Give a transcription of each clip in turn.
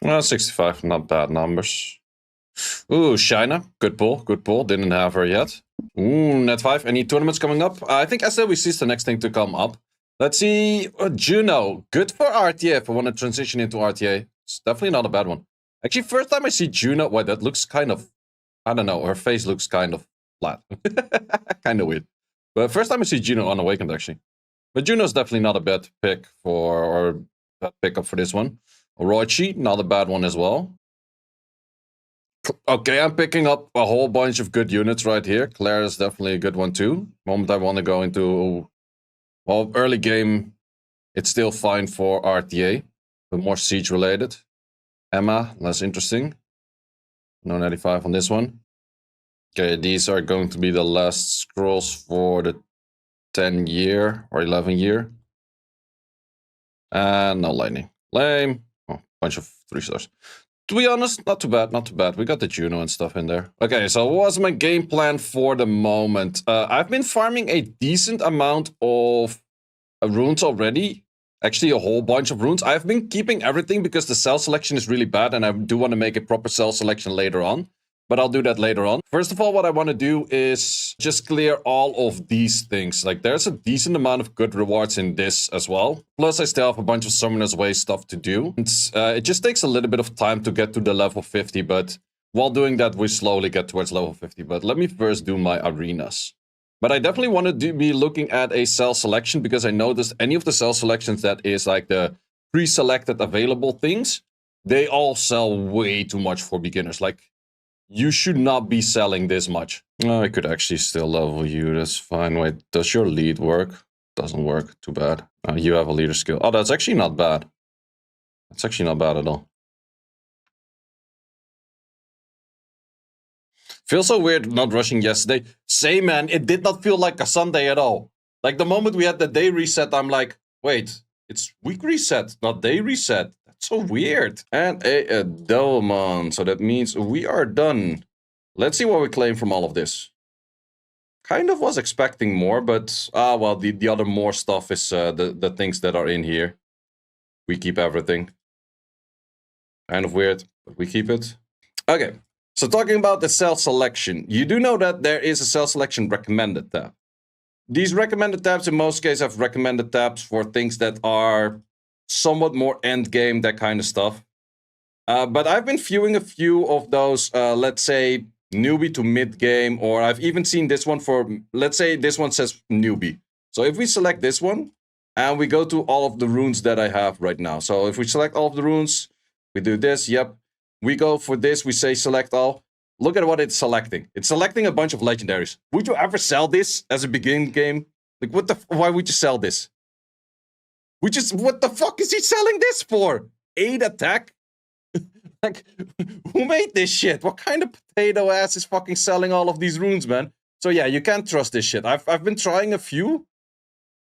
Well, 65, not bad numbers. Ooh, Shina, good pull, good pull. Didn't have her yet. Ooh, net 5. Any tournaments coming up? I think SWC is the next thing to come up. Let's see. Juno, good for RTA if I want to transition into RTA. It's definitely not a bad one. Actually, first time I see Juno, wait, that looks kind of, I don't know, her face looks kind of flat. Kind of weird. But first time I see Juno on Awakened, actually. But Juno's definitely not a bad pick for, or bad pickup for this one. Orochi, not a bad one as well. Okay, I'm picking up a whole bunch of good units right here. Claire is definitely a good one too. Moment I want to go into, well, early game, it's still fine for RTA, but more siege related. Emma, less interesting. No 95 on this one. Okay, these are going to be the last scrolls for the 10 year or 11 year. And no lightning. Lame. Oh, bunch of 3 stars. To be honest, not too bad, not too bad. We got the Juno and stuff in there. Okay, so what was my game plan for the moment? I've been farming a decent amount of runes already. Actually, a whole bunch of runes. I've been keeping everything because the cell selection is really bad and I do want to make a proper cell selection later on. But I'll do that later on. First of all, what I want to do is just clear all of these things. Like, there's a decent amount of good rewards in this as well. Plus, I still have a bunch of Summoner's Way stuff to do. It just takes a little bit of time to get to the level 50, but while doing that, we slowly get towards level 50. But let me first do my arenas. But I definitely want to be looking at a cell selection because I noticed any of the cell selections that is like the pre-selected available things, they all sell way too much for beginners. Like, you should not be selling this much. Oh, I could actually still level you. That's fine. Wait, does your lead work? Doesn't work. Too bad. You have a leader skill. Oh, that's actually not bad. That's actually not bad at all. Feels so weird not rushing yesterday. Same, man. It did not feel like a Sunday at all. Like, the moment we had the day reset, I'm like, wait, it's week reset, not day reset. So weird. And a Delmon. So that means we are done. Let's see what we claim from all of this. Kind of was expecting more, but well, the other more stuff is the things that are in here. We keep everything. Kind of weird, but we keep it. Okay, so talking about the cell selection. You do know that there is a cell selection recommended tab. These recommended tabs in most cases have recommended tabs for things that are somewhat more end game, that kind of stuff. But I've been viewing a few of those, let's say, newbie to mid game, or I've even seen this one for, let's say this one says newbie. So if we select this one, and we go to all of the runes that I have right now. So if we select all of the runes, we do this, yep. We go for this, we say select all. Look at what it's selecting. It's selecting a bunch of legendaries. Would you ever sell this as a beginning game? Like, why would you sell this? What the fuck is he selling this for? 8 attack? Like, who made this shit? What kind of potato ass is fucking selling all of these runes, man? So yeah, you can't trust this shit. I've been trying a few.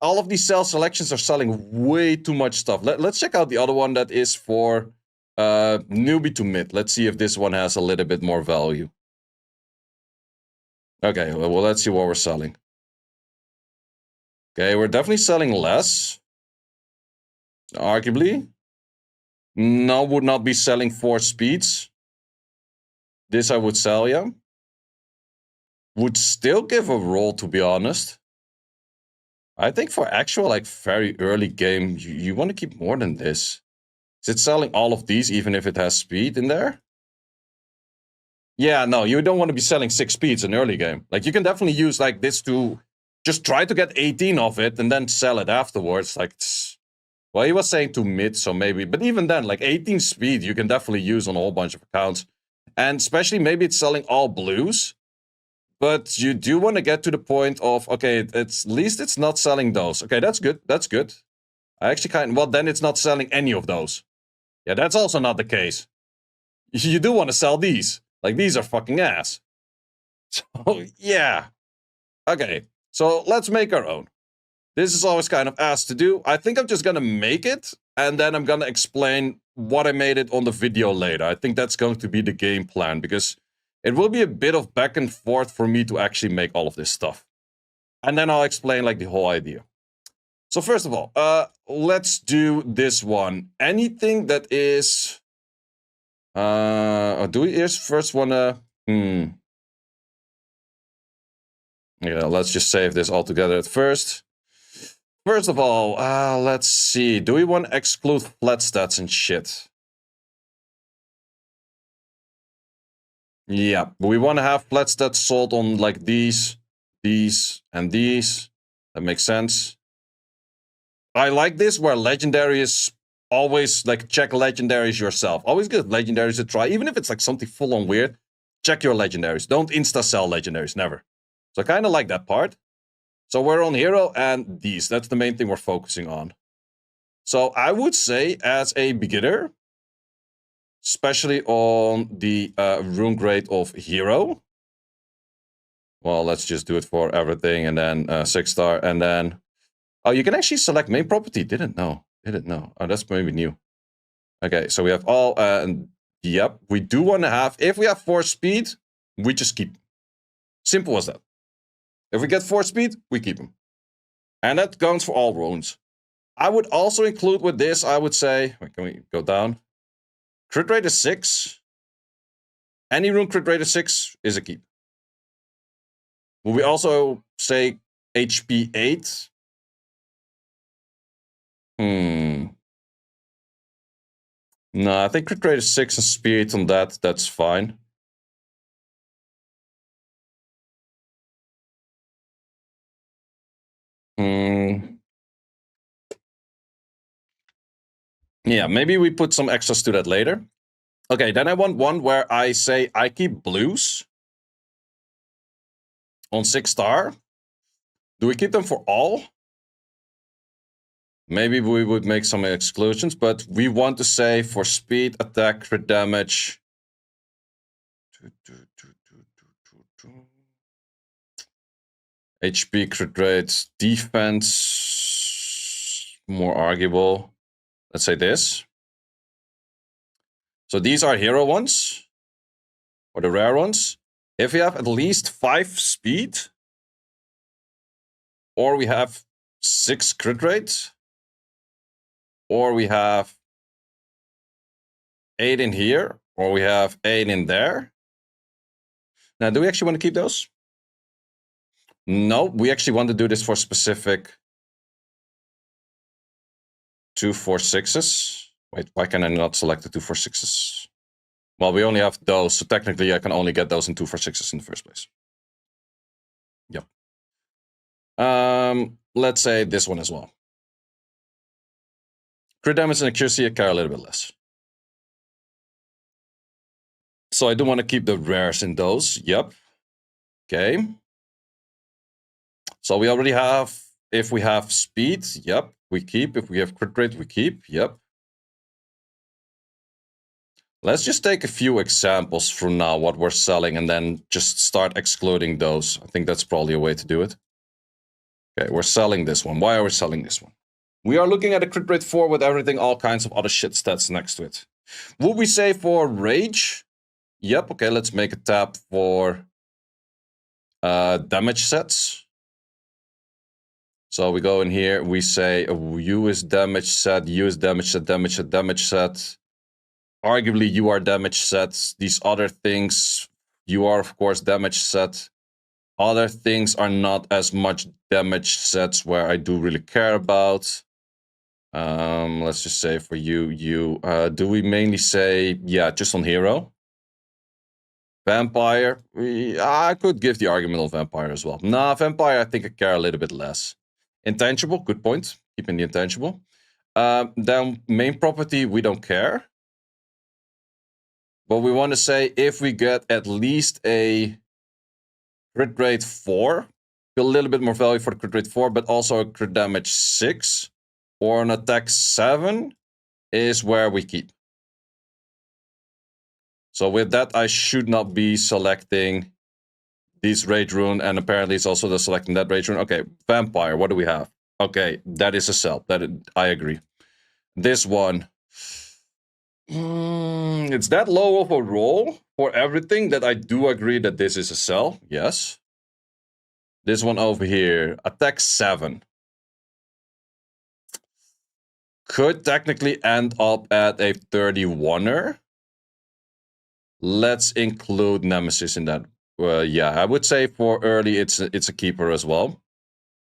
All of these cell selections are selling way too much stuff. Let's check out the other one that is for newbie to mid. Let's see if this one has a little bit more value. Okay, well, let's see what we're selling. Okay, we're definitely selling less. Arguably. No, would not be selling 4 speeds. This I would sell, yeah. Would still give a roll, to be honest. I think for actual, like, very early game, you want to keep more than this. Is it selling all of these, even if it has speed in there? Yeah, no, you don't want to be selling 6 speeds in early game. Like, you can definitely use, like, this to just try to get 18 of it and then sell it afterwards. Like, well, he was saying to mid, so maybe. But even then, like 18 speed, you can definitely use on a whole bunch of accounts. And especially maybe it's selling all blues. But you do want to get to the point of, okay, at least it's not selling those. Okay, that's good. That's good. I actually well, then it's not selling any of those. Yeah, that's also not the case. You do want to sell these. Like, these are fucking ass. So, yeah. Okay, so let's make our own. This is always kind of ass to do. I think I'm just gonna make it, and then I'm gonna explain what I made it on the video later. I think that's going to be the game plan, because it will be a bit of back and forth for me to actually make all of this stuff. And then I'll explain, like, the whole idea. So first of all, let's do this one. Anything that is Do we first wanna... Yeah, let's just save this all together at first. First of all, let's see. Do we want to exclude flat stats and shit? Yeah, we want to have flat stats sold on like these, and these. That makes sense. I like this where legendary is always like check legendaries yourself. Always give legendaries a try, even if it's like something full on weird. Check your legendaries. Don't insta sell legendaries, never. So I kind of like that part. So we're on hero and these. That's the main thing we're focusing on. So I would say as a beginner, especially on the rune grade of hero. Well, let's just do it for everything and then 6-star and then... Oh, you can actually select main property. Didn't know. Oh, that's maybe new. Okay, so we have all, and yep, we do want to have, if we have 4 speed, we just keep them. Simple as that. If we get 4 speed, we keep them. And that goes for all runes. I would also include with this, I would say, wait, can we go down? Crit rate is 6. Any rune crit rate is 6 is a keep. Will we also say HP 8? No, I think crit rate is 6 and speed on that. That's fine. Yeah, maybe we put some extras to that later. Okay, then I want one where I say I keep blues on 6-star. Do we keep them for all? Maybe we would make some exclusions, but we want to say for speed, attack, crit damage. HP, crit rate, defense, more arguable. Let's say this. So these are hero ones, or the rare ones. If we have at least 5 speed, or we have 6 crit rate, or we have 8 in here, or we have 8 in there. Now, do we actually want to keep those? No, we actually want to do this for specific 2-4-6s. Wait, why can I not select the 2-4-6s? Well, we only have those, so technically I can only get those in 2-4-6s in the first place. Yep. Let's say this one as well. Crit damage and accuracy, I care a little bit less. So I do want to keep the rares in those. Yep. Okay. So we already have, if we have speed, yep, we keep. If we have crit rate, we keep. Yep. Let's just take a few examples from now, what we're selling, and then just start excluding those. I think that's probably a way to do it. Okay, we're selling this one. Why are we selling this one? We are looking at a crit rate 4 with everything, all kinds of other shit stats next to it. Would we say for rage? Yep, okay, let's make a tab for damage sets. So we go in here, we say U is damage set, U is damage set, damage set, damage set. Arguably, you are damage sets. These other things, you are, of course, damage set. Other things are not as much damage sets where I do really care about. Let's just say for you, do we mainly say, yeah, just on hero? Vampire, I could give the argument on vampire as well. Nah, vampire, I think I care a little bit less. Intangible, good point. Keeping the intangible. Then main property, we don't care. But we want to say if we get at least a crit rate 4, a little bit more value for the crit rate 4, but also a crit damage 6 or an attack 7 is where we keep. So with that, I should not be selecting this rage rune, and apparently it's also the selecting that rage rune. Okay, vampire, what do we have? Okay, that is a sell. I agree. This one, it's that low of a roll for everything that I do agree that this is a sell. Yes. This one over here, attack 7. Could technically end up at a 31er. Let's include Nemesis in that. Yeah, I would say for early, it's a keeper as well.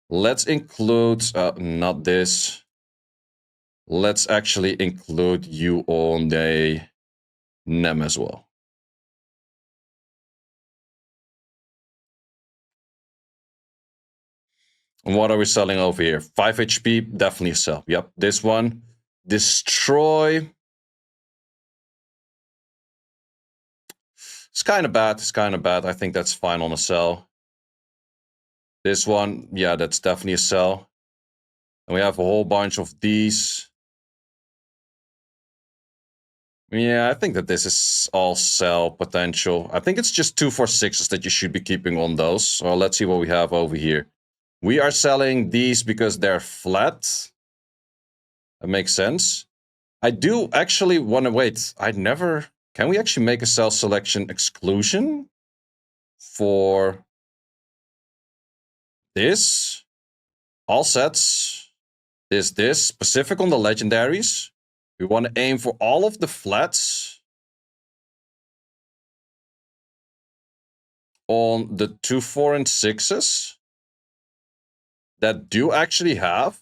Let's include, not this. Let's actually include you on the Nem as well. And what are we selling over here? 5 HP, definitely a sell. Yep, this one. Destroy. It's kind of bad. It's kind of bad. I think that's fine on a sell. This one, yeah, that's definitely a sell. And we have a whole bunch of these. Yeah, I think that this is all sell potential. I think it's just 2 4 6s that you should be keeping on those. So let's see what we have over here. We are selling these because they're flat. That makes sense. I do actually want to wait. Can we actually make a sell selection exclusion for this? All sets. This. Specific on the legendaries. We want to aim for all of the flats on the 2 4 and 6s that do actually have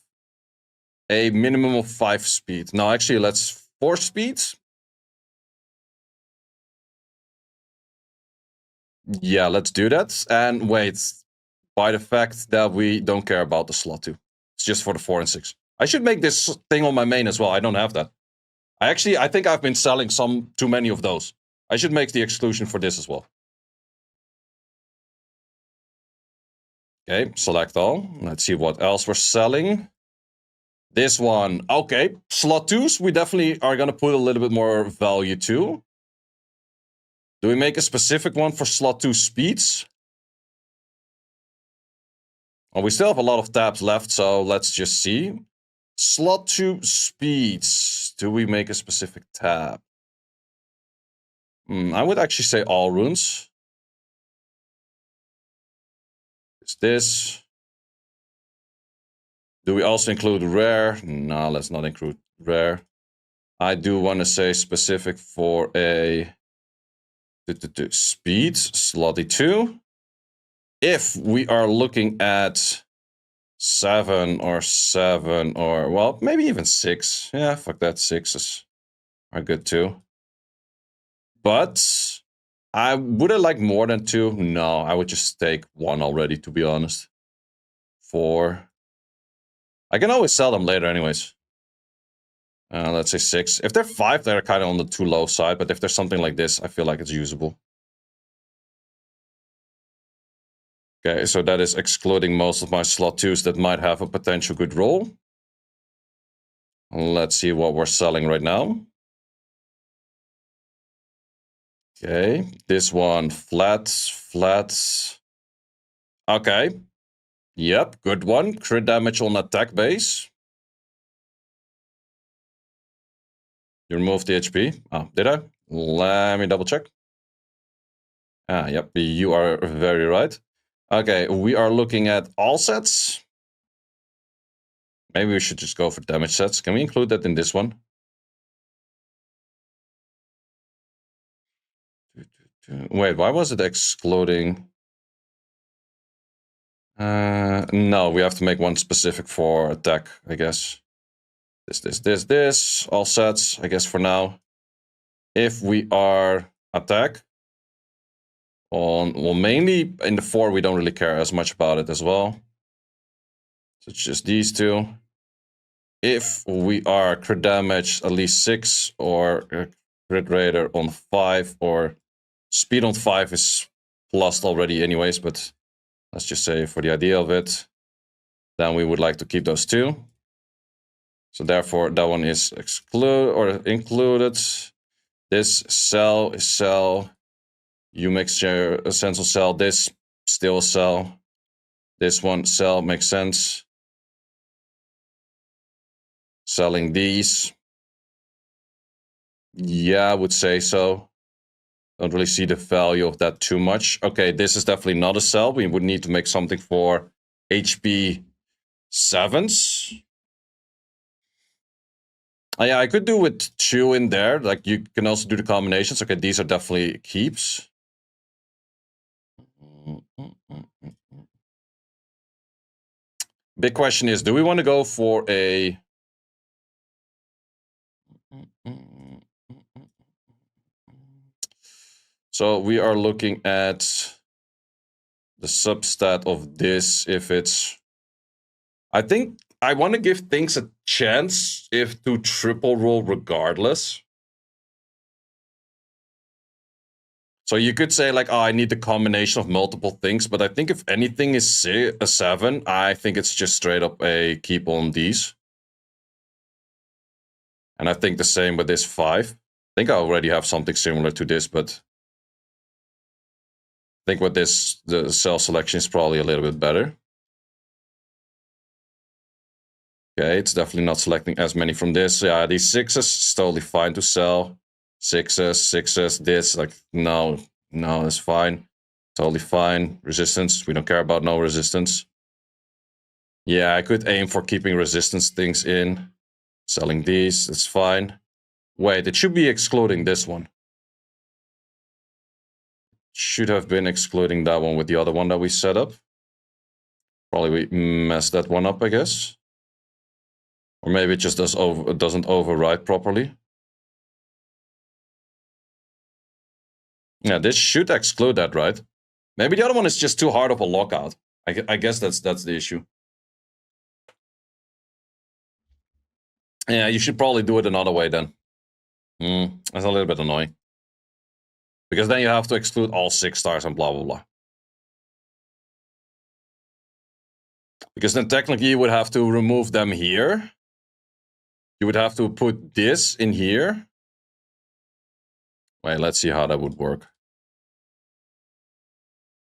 a minimum of 5 speed. No, actually, let's 4 speed. Yeah, let's do that. And wait, by the fact that we don't care about the slot 2. It's just for the 4 and 6. I should make this thing on my main as well. I don't have that. I think I've been selling too many of those. I should make the exclusion for this as well. Okay, select all. Let's see what else we're selling. This one, okay. Slot 2s, we definitely are going to put a little bit more value to. Do we make a specific one for slot 2 speeds? Well, we still have a lot of tabs left, so let's just see. Slot 2 speeds. Do we make a specific tab? I would actually say all runes. Is this? Do we also include rare? No, let's not include rare. I do want to say specific for a speed, slotty 2. If we are looking at 7 or well, maybe even 6. Yeah, fuck that. 6s are good too. But would I like more than 2? No, I would just take 1 already, to be honest. 4. I can always sell them later anyways. Let's say 6. If they're 5, they're kind of on the too low side. But if there's something like this, I feel like it's usable. Okay, so that is excluding most of my slot 2s that might have a potential good roll. Let's see what we're selling right now. Okay, this one, flats. Okay. Yep, good one. Crit damage on attack base. You removed the HP. Oh, did I? Let me double check. Yep, you are very right. Okay, we are looking at all sets. Maybe we should just go for damage sets. Can we include that in this one? Wait, why was it excluding? No, we have to make one specific for attack, I guess. This. All sets, I guess for now. If we are attack, well, mainly in the 4, we don't really care as much about it as well. So it's just these 2. If we are crit damage at least 6 or crit radar on 5 or speed on 5 is plus already anyways, but let's just say for the idea of it, then we would like to keep those 2. So therefore that one is included. This sell is sell. You make sure sense will sell. This still sell. This one sell makes sense. Selling these. Yeah, I would say so. Don't really see the value of that too much. Okay, this is definitely not a sell. We would need to make something for HP 7s. Yeah, I could do with 2 in there. Like, you can also do the combinations. Okay, these are definitely keeps. Big question is, do we want to go for a... So we are looking at the substat of this if it's... I think I want to give things a chance if to triple roll regardless. So you could say like, oh, I need the combination of multiple things, but I think if anything is a 7, I think it's just straight up a keep on these. And I think the same with this 5. I think I already have something similar to this, but I think with this, the cell selection is probably a little bit better. Okay, it's definitely not selecting as many from this. Yeah, these 6s is totally fine to sell. 6s, this, like, no, that's fine. Totally fine. Resistance, we don't care about no resistance. Yeah, I could aim for keeping resistance things in. Selling these, that's fine. Wait, it should be excluding this one. Should have been excluding that one with the other one that we set up. Probably we messed that one up, I guess. Or maybe it just doesn't override properly. Yeah, this should exclude that, right? Maybe the other one is just too hard of a lockout. I guess that's the issue. Yeah, you should probably do it another way then. That's a little bit annoying. Because then you have to exclude all 6 stars and blah, blah, blah. Because then technically you would have to remove them here. You would have to put this in here. Wait, let's see how that would work.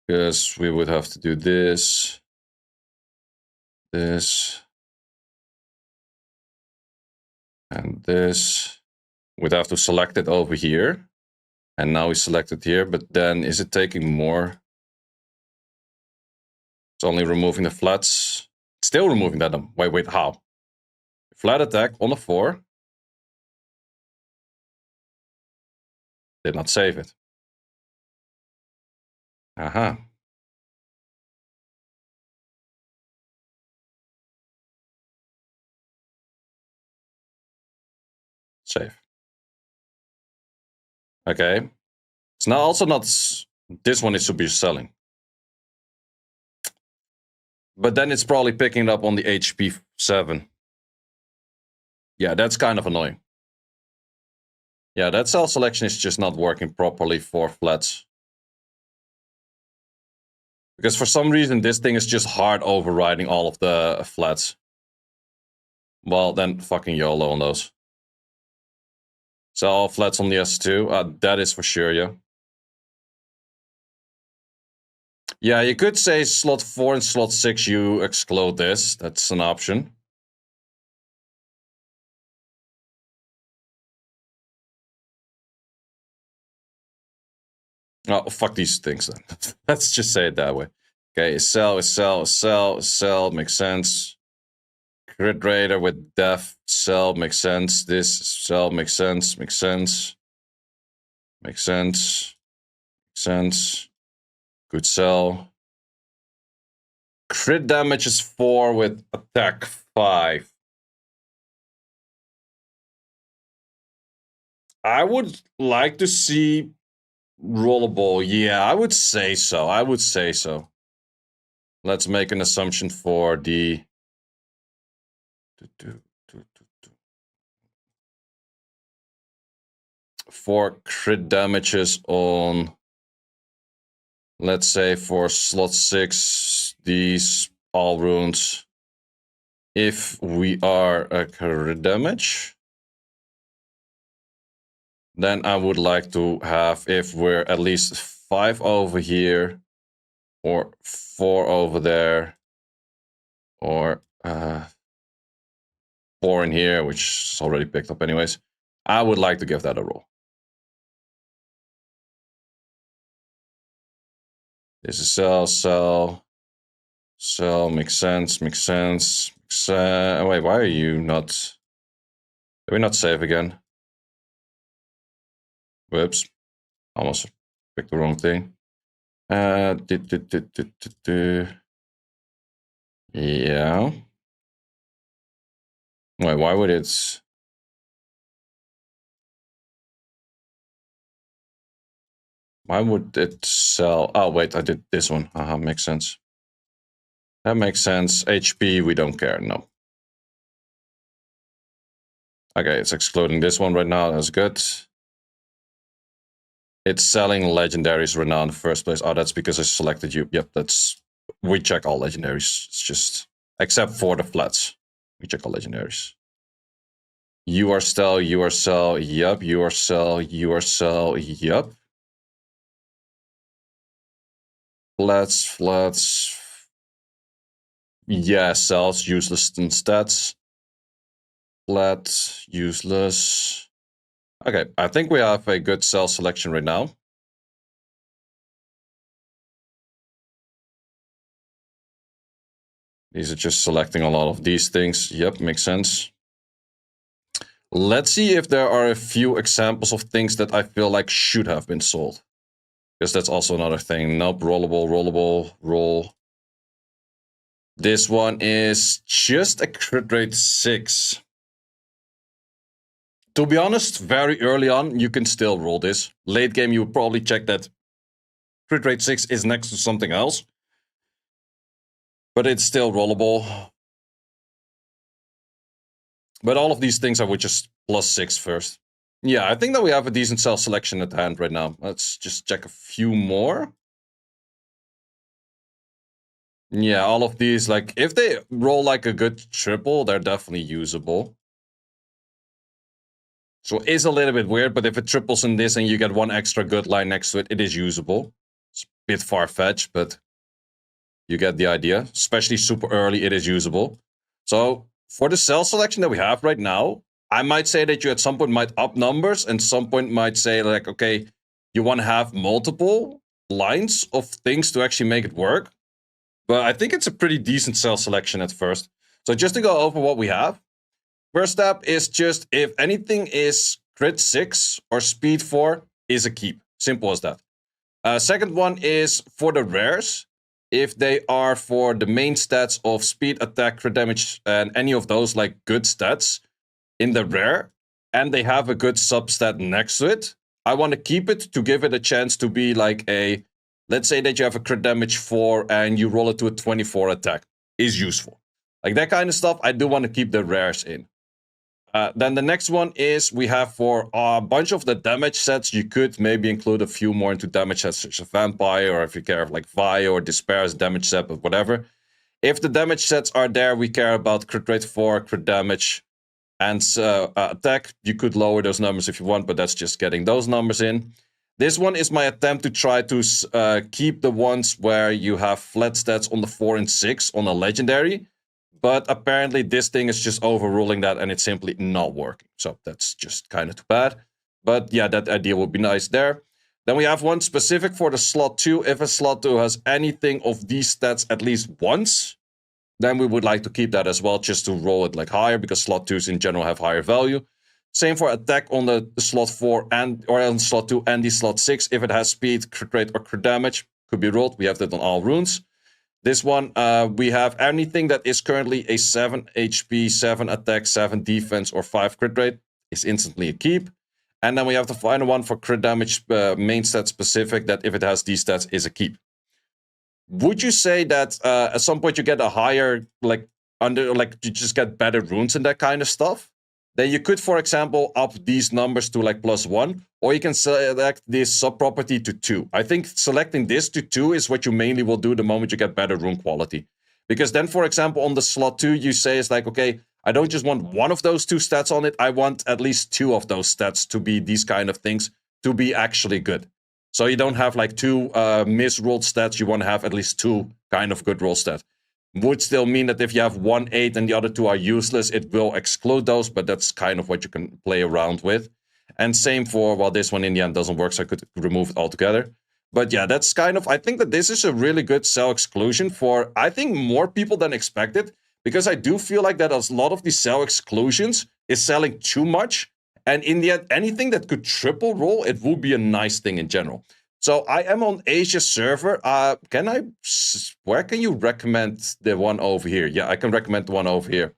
Because we would have to do this. This. And this. We'd have to select it over here. And now we select it here. But then is it taking more? It's only removing the flats. Still removing that. Wait, how? Flat attack on the 4. Did not save it. Aha. Save. Okay. It's now also not... This one is to be selling. But then it's probably picking it up on the HP 7. Yeah, that's kind of annoying. Yeah, that cell selection is just not working properly for flats. Because for some reason, this thing is just hard overriding all of the flats. Well, then fucking YOLO on those. So all flats on the S2, that is for sure, yeah. Yeah, you could say slot 4 and slot 6, you exclude this. That's an option. Oh, fuck these things then. Let's just say it that way. Okay, sell, makes sense. Crit Raider with Def, sell, makes sense. This, sell, makes sense. Makes sense. Good sell. Crit damage is 4 with attack 5. I would like to see rollable. Yeah, I would say so. Let's make an assumption for the... For crit damages on... Let's say for slot 6, these all runes. If we are a crit damage, then I would like to have, if we're at least 5 over here, or 4 over there, or 4 in here, which is already picked up anyways, I would like to give that a roll. This is sell, makes sense. Wait, why are you not... Did we not save again? Whoops. Almost picked the wrong thing. Yeah. Wait, why would it... Why would it sell? Oh, wait, I did this one. Makes sense. That makes sense. HP, we don't care, no. Okay, it's excluding this one right now. That's good. It's selling legendaries right now in the first place. Oh, that's because I selected you. Yep, that's... We check all legendaries. It's just... Except for the flats. We check all legendaries. You are sell, you are sell, yep. You are sell, you are sell, yep. Flats. Yeah, sells, useless in stats. Flat, useless. Okay, I think we have a good sell selection right now. These are just selecting a lot of these things. Yep, makes sense. Let's see if there are a few examples of things that I feel like should have been sold. Because that's also another thing. Nope, rollable, roll. This one is just a crit rate 6. To be honest, very early on, you can still roll this. Late game, you would probably check that crit rate 6 is next to something else. But it's still rollable. But all of these things are with just +6 first. Yeah, I think that we have a decent sell selection at hand right now. Let's just check a few more. Yeah, all of these, like, if they roll like a good triple, they're definitely usable. So it is a little bit weird, but if it triples in this and you get one extra good line next to it, it is usable. It's a bit far-fetched, but you get the idea. Especially super early, it is usable. So for the sell selection that we have right now, I might say that you at some point might up numbers and some point might say like, okay, you want to have multiple lines of things to actually make it work. But I think it's a pretty decent sell selection at first. So just to go over what we have. First step is just if anything is crit 6 or speed 4 is a keep. Simple as that. Second one is for the rares. If they are for the main stats of speed, attack, crit damage, and any of those like good stats in the rare, and they have a good substat next to it, I want to keep it to give it a chance to be like a... Let's say that you have a crit damage 4 and you roll it to a 24 attack. Is useful. Like that kind of stuff, I do want to keep the rares in. Then the next one is we have for a bunch of the damage sets, you could maybe include a few more into damage sets such as Vampire, or if you care of like Vi or Despair as damage set, but whatever. If the damage sets are there, we care about crit rate 4, crit damage, and attack. You could lower those numbers if you want, but that's just getting those numbers in. This one is my attempt to try to keep the ones where you have flat stats on the 4 and 6 on a legendary. But apparently this thing is just overruling that and it's simply not working. So that's just kind of too bad. But yeah, that idea would be nice there. Then we have one specific for the slot 2. If a slot 2 has anything of these stats at least once, then we would like to keep that as well, just to roll it like higher, because slot 2s in general have higher value. Same for attack on the slot 4 and or on slot 2 and the slot 6. If it has speed, crit rate, or crit damage, could be rolled. We have that on all runes. This one, we have anything that is currently a 7 HP, 7 attack, 7 defense, or 5 crit rate is instantly a keep. And then we have the final one for crit damage, main stat specific, that if it has these stats is a keep. Would you say that at some point you get a higher, like you just get better runes and that kind of stuff? Then you could, for example, up these numbers to like +1, or you can select this sub-property to 2. I think selecting this to 2 is what you mainly will do the moment you get better rune quality. Because then, for example, on the slot 2, you say it's like, okay, I don't just want one of those 2 stats on it, I want at least 2 of those stats to be these kind of things, to be actually good. So you don't have like 2 misrolled stats, you want to have at least 2 kind of good roll stats. Would still mean that if you have 1 8 and the other 2 are useless, it will exclude those, but that's kind of what you can play around with. And same for, well, this one in the end doesn't work, so I could remove it altogether. But yeah, that's kind of, I think that this is a really good sell exclusion for, I think, more people than expected, because I do feel like that a lot of these sell exclusions is selling too much. And in the end, anything that could triple roll, it would be a nice thing in general. So I am on Asia server. Where can you recommend the one over here? Yeah, I can recommend the one over here.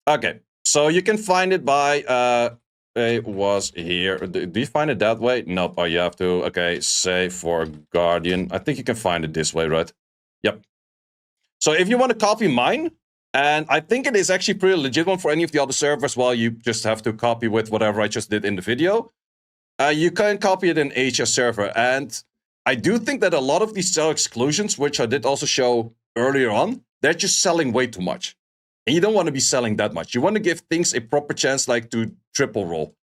Okay, so you can find it by, it was here. Do you find it that way? Nope. Oh, you have to, okay, say for Guardian. I think you can find it this way, right? Yep. So if you want to copy mine, and I think it is actually pretty legit one for any of the other servers, well, you just have to copy with whatever I just did in the video. You can copy it in Asia server. And I do think that a lot of these sell exclusions, which I did also show earlier on, they're just selling way too much. And you don't want to be selling that much. You want to give things a proper chance, like to triple roll.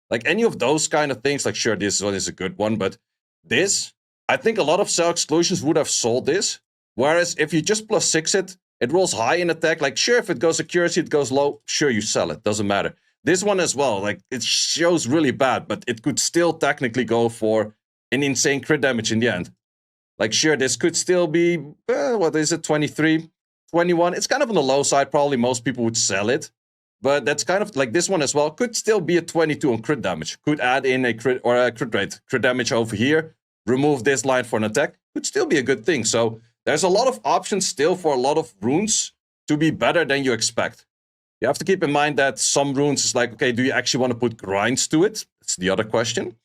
Like any of those kind of things, like sure, this one is a good one, but this, I think a lot of sell exclusions would have sold this. Whereas if you just +6 it, it rolls high in attack. Like sure, if it goes accuracy, it goes low. Sure, you sell it. Doesn't matter. This one as well, like it shows really bad, but it could still technically go for an insane crit damage in the end. Like sure, this could still be, what is it, 23? 21, it's kind of on the low side. Probably most people would sell it, but that's kind of like this one as well. Could still be a 22 on crit damage. Could add in a crit or a crit rate, crit damage over here. Remove this line for an attack. Could still be a good thing. So there's a lot of options still for a lot of runes to be better than you expect. You have to keep in mind that some runes is like, okay, do you actually want to put grinds to it? That's the other question.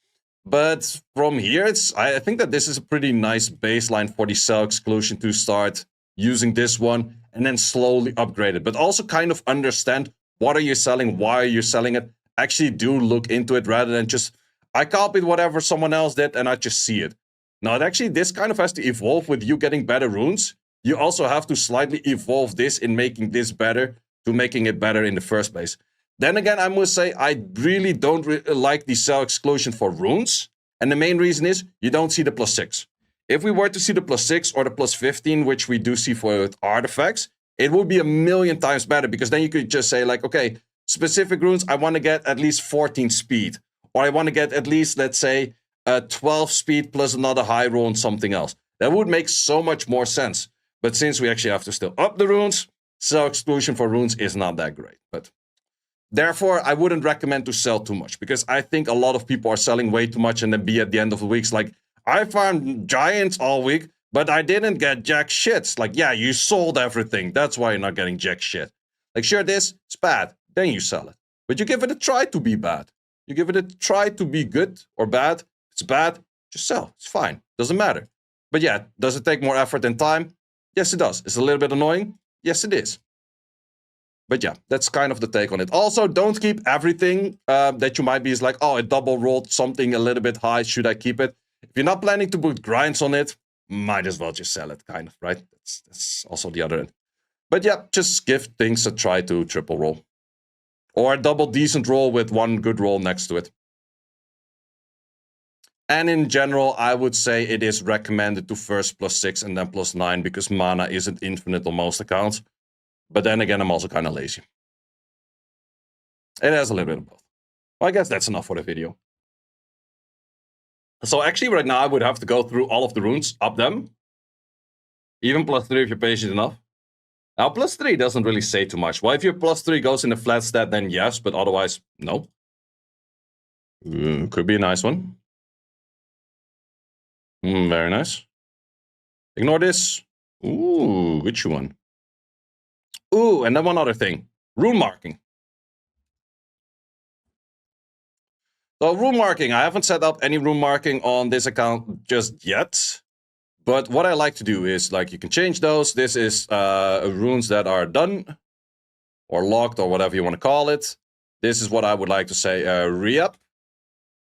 But from here, I think that this is a pretty nice baseline for the sell exclusion to start using this one and then slowly upgrade it. But also kind of understand what are you selling, why are you selling it. Actually do look into it rather than just, I copied whatever someone else did and I just see it. Now, actually, this kind of has to evolve with you getting better runes. You also have to slightly evolve this in making this better to making it better in the first place. Then again, I must say, I really don't like the sell exclusion for runes. And the main reason is you don't see the +6. If we were to see the +6 or the +15, which we do see for artifacts, it would be a million times better, because then you could just say like, okay, specific runes, I want to get at least 14 speed. Or I want to get at least, let's say, 12 speed plus another high roll on something else. That would make so much more sense. But since we actually have to still up the runes, sell exclusion for runes is not that great. But therefore, I wouldn't recommend to sell too much, because I think a lot of people are selling way too much and then be at the end of the weeks like, I farmed giants all week, but I didn't get jack shit. Like, yeah, you sold everything. That's why you're not getting jack shit. Like, sure, it's bad. Then you sell it. But you give it a try to be bad. You give it a try to be good or bad. It's bad. Just sell. It's fine. Doesn't matter. But yeah, does it take more effort and time? Yes, it does. It's a little bit annoying. Yes, it is. But yeah, that's kind of the take on it. Also, don't keep everything that you might be is like, oh, it double rolled something a little bit high. Should I keep it? If you're not planning to put grinds on it, might as well just sell it, kind of, right? That's also the other end. But yeah, just give things a try to triple roll. Or a double decent roll with one good roll next to it. And in general, I would say it is recommended to first +6 and then +9, because mana isn't infinite on most accounts. But then again, I'm also kind of lazy. It has a little bit of both. Well, I guess that's enough for the video. So actually right now I would have to go through all of the runes, up them. Even +3 if you're patient enough. Now +3 doesn't really say too much. Well, if your +3 goes in a flat stat, then yes, but otherwise, no. Could be a nice one. Very nice. Ignore this. Ooh, which one? Ooh, and then one other thing. Rune marking. So rune marking, I haven't set up any rune marking on this account just yet. But what I like to do is, like, you can change those. This is runes that are done or locked or whatever you want to call it. This is what I would like to say re-up.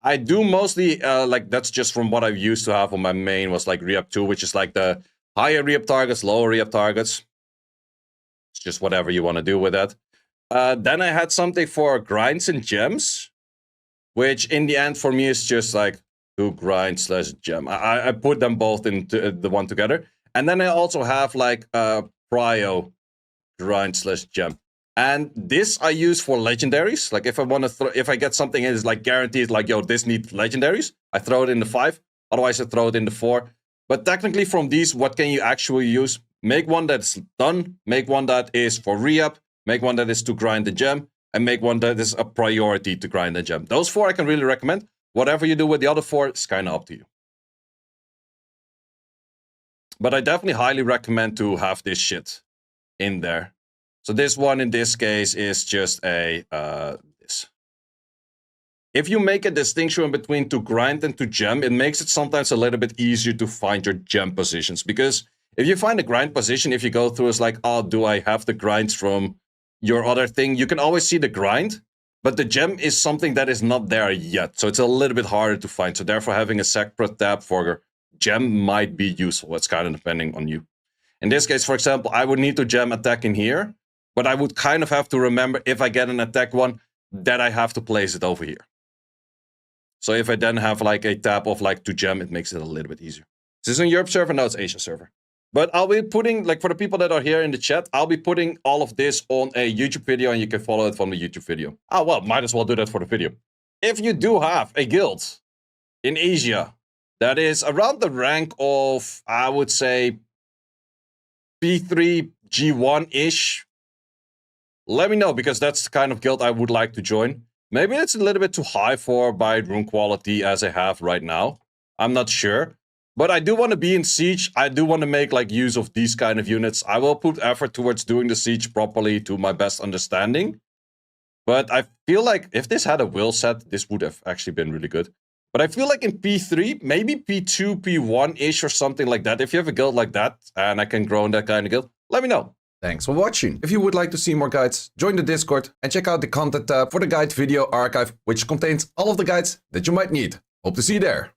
I do mostly, like, that's just from what I used to have on my main was like re-up 2, which is like the higher re-up targets, lower re-up targets. It's just whatever you want to do with that. Then I had something for grinds and gems, which in the end for me is just like do grind / gem. I put them both into the one together. And then I also have like prio grind / gem. And this I use for legendaries. Like if I want to, if I get something and it's like guaranteed, like, yo, this needs legendaries, I throw it in the 5. Otherwise I throw it in the 4. But technically from these, what can you actually use? Make one that's done, make one that is for re-up, make one that is to grind the gem, and make one that is a priority to grind the gem. Those 4 I can really recommend. Whatever you do with the other 4, it's kind of up to you. But I definitely highly recommend to have this shit in there. So this one in this case is just a this. If you make a distinction between to grind and to gem, it makes it sometimes a little bit easier to find your gem positions. Because if you find a grind position, if you go through, it's like, oh, do I have the grinds from your other thing? You can always see the grind, but the gem is something that is not there yet. So it's a little bit harder to find. So therefore having a separate tab for gem might be useful. It's kind of depending on you. In this case, for example, I would need to gem attack in here, but I would kind of have to remember if I get an attack one, that I have to place it over here. So if I then have like a tab of like to gem, it makes it a little bit easier. This is on Europe server, now it's Asia server. But I'll be putting, like for the people that are here in the chat, I'll be putting all of this on a YouTube video and you can follow it from the YouTube video. Ah, well, might as well do that for the video. If you do have a guild in Asia that is around the rank of, I would say, P3, G1-ish, let me know, because that's the kind of guild I would like to join. Maybe it's a little bit too high for my rune quality as I have right now. I'm not sure. But I do want to be in Siege. I do want to make like use of these kind of units. I will put effort towards doing the Siege properly to my best understanding. But I feel like if this had a will set, this would have actually been really good. But I feel like in P3, maybe P2, P1-ish or something like that. If you have a guild like that and I can grow in that kind of guild, let me know. Thanks for watching. If you would like to see more guides, join the Discord and check out the content tab for the guide video archive, which contains all of the guides that you might need. Hope to see you there.